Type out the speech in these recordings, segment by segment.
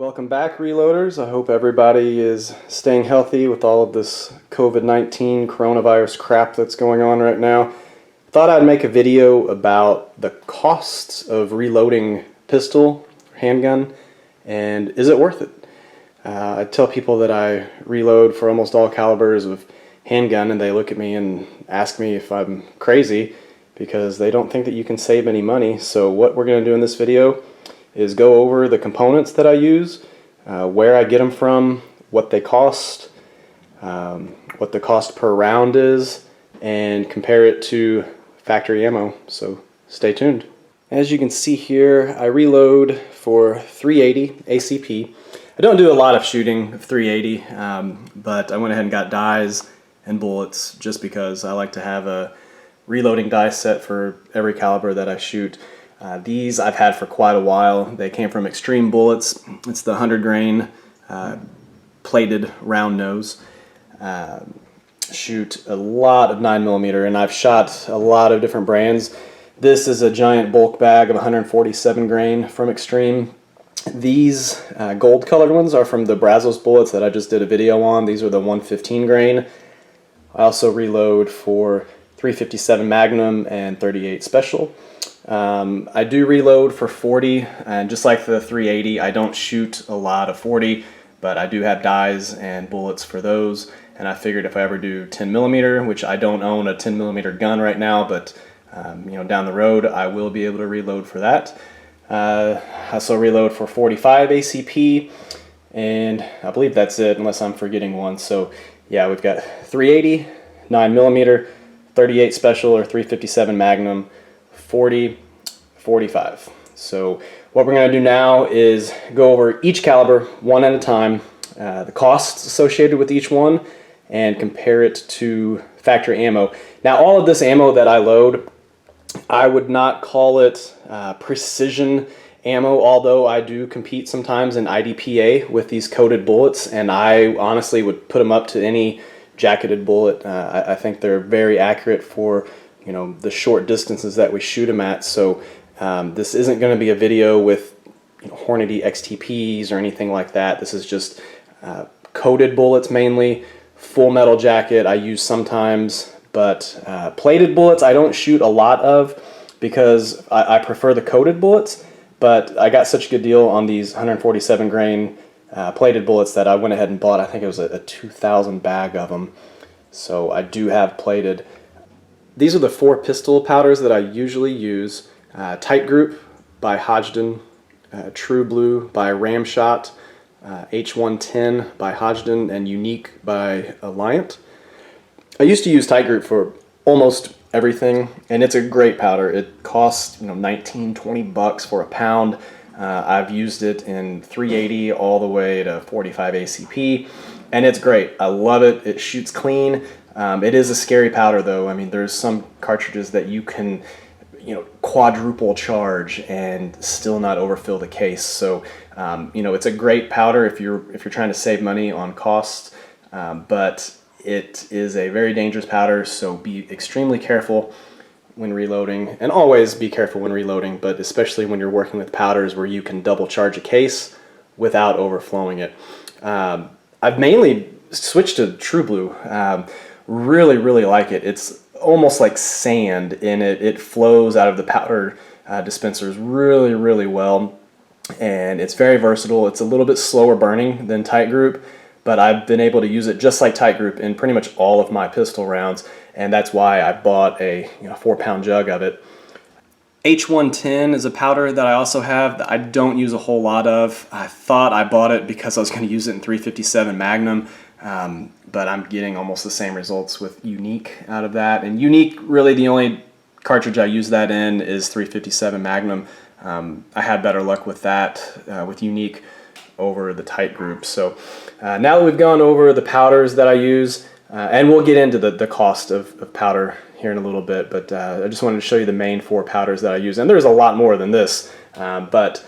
Welcome back, reloaders. I hope everybody is staying healthy with all of this COVID-19 coronavirus crap that's going on right now. Thought I'd make a video about the costs of reloading pistol, handgun, and is it worth it? I tell people that I reload for almost all calibers of handgun, and they look at me and ask me if I'm crazy because they don't think that you can save any money. So what we're going to do in this video is go over the components that I use, where I get them from, what they cost, what the cost per round is, and compare it to factory ammo. So stay tuned. As you can see here, I reload for 380 ACP. I don't do a lot of shooting of 380, but I went ahead and got dies and bullets just because I like to have a reloading die set for every caliber that I shoot. These I've had for quite a while. They came from Extreme Bullets. It's the 100 grain plated round nose. Shoot a lot of 9mm, and I've shot a lot of different brands. This is a giant bulk bag of 147 grain from Extreme. These gold colored ones are from the Brazos bullets that I just did a video on. These are the 115 grain. I also reload for 357 Magnum and 38 Special. I do reload for 40, and just like the 380, I don't shoot a lot of 40, but I do have dies and bullets for those. And I figured if I ever do 10mm, which I don't own a 10mm gun right now, but down the road I will be able to reload for that. I also reload for 45 ACP, and I believe that's it unless I'm forgetting one. So yeah, we've got 380, 9mm, 38 Special or 357 Magnum, 40, 45. So what we're going to do now is go over each caliber one at a time, the costs associated with each one, and compare it to factory ammo. Now all of this ammo that I load, I would not call it precision ammo, although I do compete sometimes in IDPA with these coated bullets, and I honestly would put them up to any jacketed bullet. I think they're very accurate for the short distances that we shoot them at. So this isn't going to be a video with Hornady XTPs or anything like that. This is just coated bullets mainly, full metal jacket I use sometimes, but plated bullets I don't shoot a lot of because I prefer the coated bullets, but I got such a good deal on these 147 grain plated bullets that I went ahead and bought. I think it was a 2,000 bag of them. So I do have plated. These are the 4 pistol powders that I usually use. Tight Group by Hodgdon, True Blue by Ramshot, H110 by Hodgdon, and Unique by Alliant. I used to use Tight Group for almost everything, and it's a great powder. It costs 19, 20 bucks for a pound. I've used it in 380 all the way to 45 ACP, and it's great. I love it. It shoots clean. It is a scary powder though. I mean, there's some cartridges that you can, quadruple charge and still not overfill the case. So, it's a great powder if you're trying to save money on costs, but it is a very dangerous powder. So be extremely careful when reloading, and always be careful when reloading, but especially when you're working with powders where you can double charge a case without overflowing it. I've mainly switched to True Blue. Really, really like it. It's almost like sand in it. It flows out of the powder dispensers really, really well, and it's very versatile. It's a little bit slower burning than Tight Group, but I've been able to use it just like Tight Group in pretty much all of my pistol rounds, and that's why I bought a 4-pound jug of it. H110 is a powder that I also have that I don't use a whole lot of. I thought I bought it because I was going to use it in 357 Magnum, but I'm getting almost the same results with Unique out of that. And Unique, really the only cartridge I use that in is 357 Magnum. I had better luck with that, with Unique over the Tight Group. So now that we've gone over the powders that I use, and we'll get into the cost of powder here in a little bit, but I just wanted to show you the main 4 powders that I use. And there's a lot more than this, but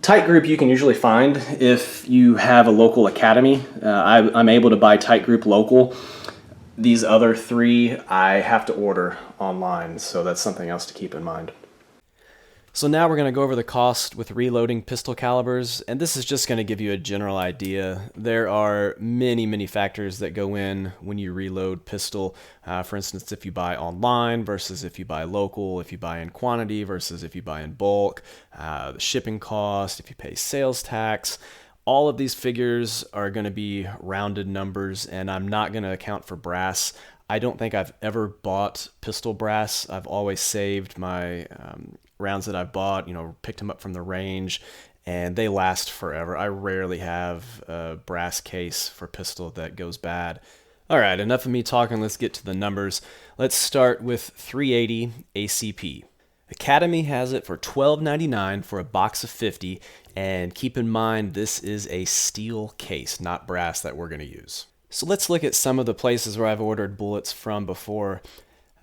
Tight Group you can usually find if you have a local academy. I'm able to buy Tight Group local. These other 3 I have to order online, so that's something else to keep in mind. So now we're going to go over the cost with reloading pistol calibers, and this is just going to give you a general idea. There are many factors that go in when you reload pistol. For instance, if you buy online versus if you buy local, if you buy in quantity versus if you buy in bulk, the shipping cost, if you pay sales tax. All of these figures are going to be rounded numbers, and I'm not going to account for brass. I don't think I've ever bought pistol brass. I've always saved my rounds that I've bought, picked them up from the range, and they last forever. I rarely have a brass case for pistol that goes bad. All right, enough of me talking. Let's get to the numbers. Let's start with 380 ACP. Academy has it for $12.99 for a box of 50, and keep in mind this is a steel case, not brass, that we're going to use. So let's look at some of the places where I've ordered bullets from before.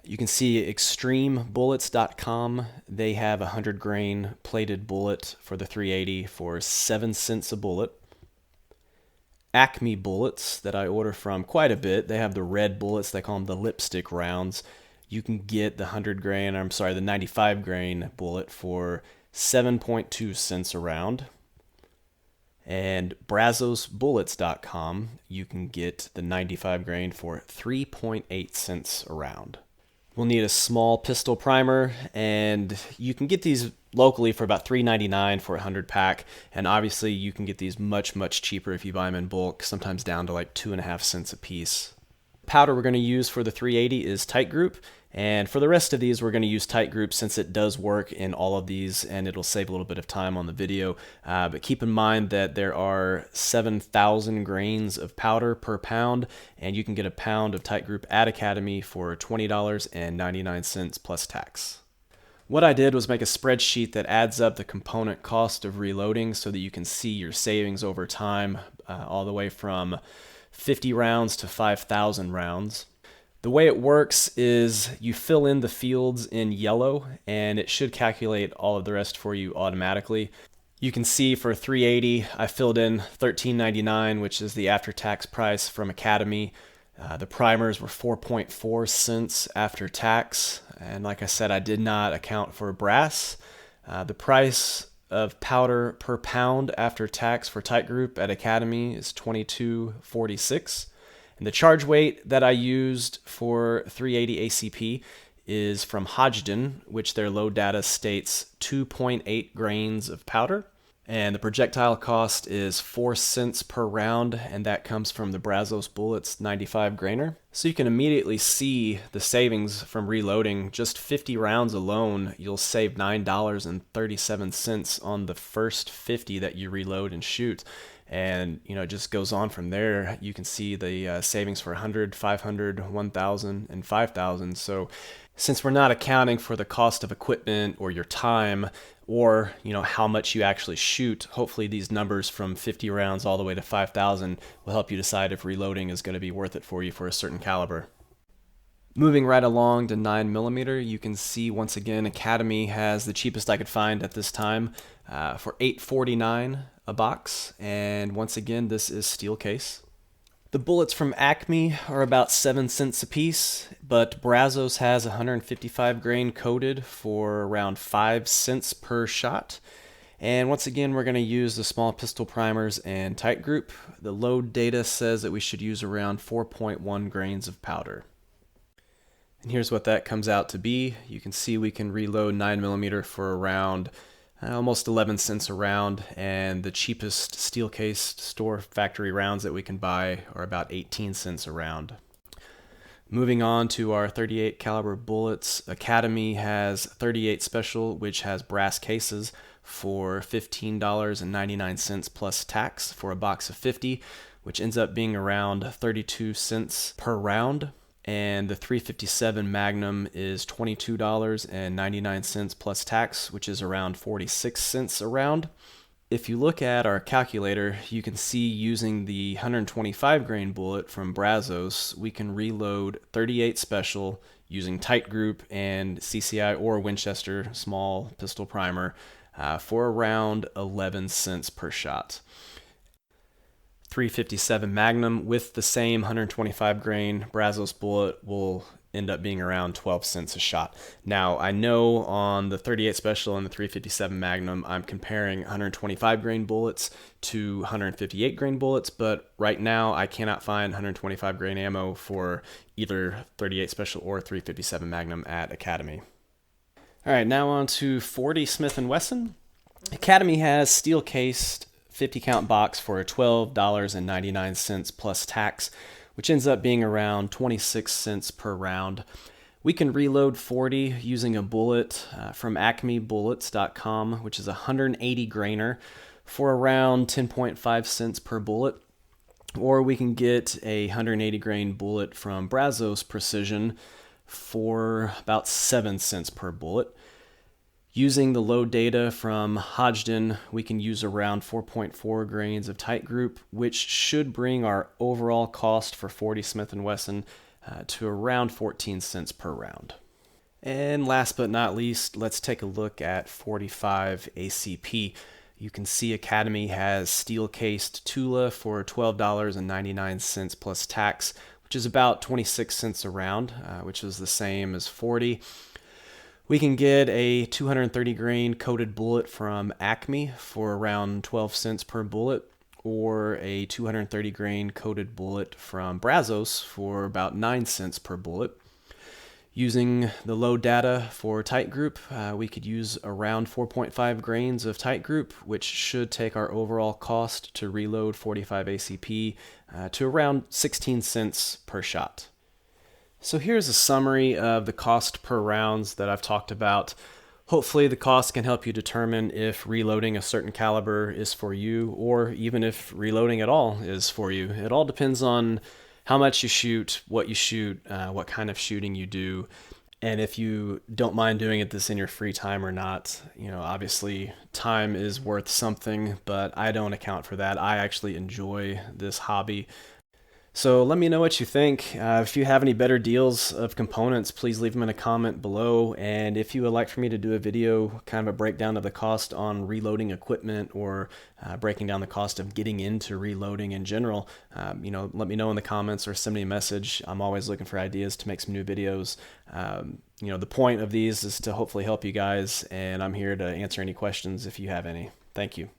You can see extremebullets.com. They have a 100 grain plated bullet for the 380 for 7 cents a bullet. Acme Bullets, that I order from quite a bit, they have the red bullets. They call them the lipstick rounds. You can get the 95 grain bullet for 7.2 cents a round. And brazosbullets.com, you can get the 95 grain for 3.8 cents a round. We'll need a small pistol primer, and you can get these locally for about $3.99 for a 100 pack, and obviously you can get these much cheaper if you buy them in bulk, sometimes down to like 2.5 cents a piece. Powder we're going to use for the 380 is Tight Group, and for the rest of these we're going to use Tight Group since it does work in all of these and it'll save a little bit of time on the video. But keep in mind that there are 7,000 grains of powder per pound, and you can get a pound of Tight Group at Academy for $20.99 plus tax. What I did was make a spreadsheet that adds up the component cost of reloading so that you can see your savings over time, all the way from 50 rounds to 5,000 rounds. The way it works is you fill in the fields in yellow and it should calculate all of the rest for you automatically. You can see for 380 I filled in $13.99, which is the after-tax price from Academy. The primers were 4.4 cents after tax, and like I said, I did not account for brass. The price of powder per pound after tax for Tight Group at Academy is $22.46. And the charge weight that I used for 380 ACP is from Handgun, which their load data states 2.8 grains of powder. And the projectile cost is 4 cents per round, and that comes from the Brazos Bullets 95 grainer. So you can immediately see the savings from reloading. Just 50 rounds alone, you'll save $9.37 on the first 50 that you reload and shoot. And it just goes on from there. You can see the savings for 100, 500, 1,000, and 5,000. So since we're not accounting for the cost of equipment or your time or how much you actually shoot, hopefully these numbers from 50 rounds all the way to 5,000 will help you decide if reloading is going to be worth it for you for a certain caliber. Moving right along to 9mm, you can see once again Academy has the cheapest I could find at this time for $8.49 a box, and once again this is steel case. The bullets from Acme are about 7 cents a piece, but Brazos has 155 grain coated for around 5 cents per shot. And once again, we're going to use the small pistol primers and Tight Group. The load data says that we should use around 4.1 grains of powder. And here's what that comes out to be. You can see we can reload 9mm for around almost 11 cents a round, and the cheapest steel cased store factory rounds that we can buy are about 18 cents a round. Moving on to our 38 caliber bullets, Academy has 38 Special, which has brass cases, for $15.99 plus tax for a box of 50, which ends up being around 32 cents per round. And the 357 Magnum is $22.99 plus tax, which is around 46 cents a round. If you look at our calculator, you can see using the 125 grain bullet from Brazos, we can reload 38 Special using Tight Group and CCI or Winchester small pistol primer for around 11 cents per shot. 357 Magnum with the same 125 grain Brazos bullet will end up being around 12 cents a shot. Now, I know on the 38 Special and the 357 Magnum, I'm comparing 125 grain bullets to 158 grain bullets, but right now I cannot find 125 grain ammo for either 38 Special or 357 Magnum at Academy. All right, now on to 40 Smith & Wesson. Academy has steel-cased 50 count box for $12.99 plus tax, which ends up being around 26 cents per round. We can reload 40 using a bullet from acmebullets.com, which is a 180 grainer for around 10.5 cents per bullet. Or we can get a 180 grain bullet from Brazos Precision for about 7 cents per bullet. Using the load data from Handgun, we can use around 4.4 grains of tight group, which should bring our overall cost for 40 Smith & Wesson to around 14 cents per round. And last but not least, let's take a look at 45 ACP. You can see Academy has steel-cased Tula for $12.99 plus tax, which is about 26 cents a round, which is the same as 40. We can get a 230 grain coated bullet from Acme for around 12 cents per bullet, or a 230 grain coated bullet from Brazos for about 9 cents per bullet. Using the load data for tight group, we could use around 4.5 grains of tight group, which should take our overall cost to reload 45 ACP to around 16 cents per shot. So here's a summary of the cost per rounds that I've talked about. Hopefully the cost can help you determine if reloading a certain caliber is for you, or even if reloading at all is for you. It all depends on how much you shoot, what kind of shooting you do, and if you don't mind doing this in your free time or not. Obviously time is worth something, but I don't account for that. I actually enjoy this hobby. So let me know what you think. If you have any better deals of components, please leave them in a comment below. And if you would like for me to do a video, kind of a breakdown of the cost on reloading equipment, or breaking down the cost of getting into reloading in general, let me know in the comments or send me a message. I'm always looking for ideas to make some new videos. The point of these is to hopefully help you guys, and I'm here to answer any questions if you have any. Thank you.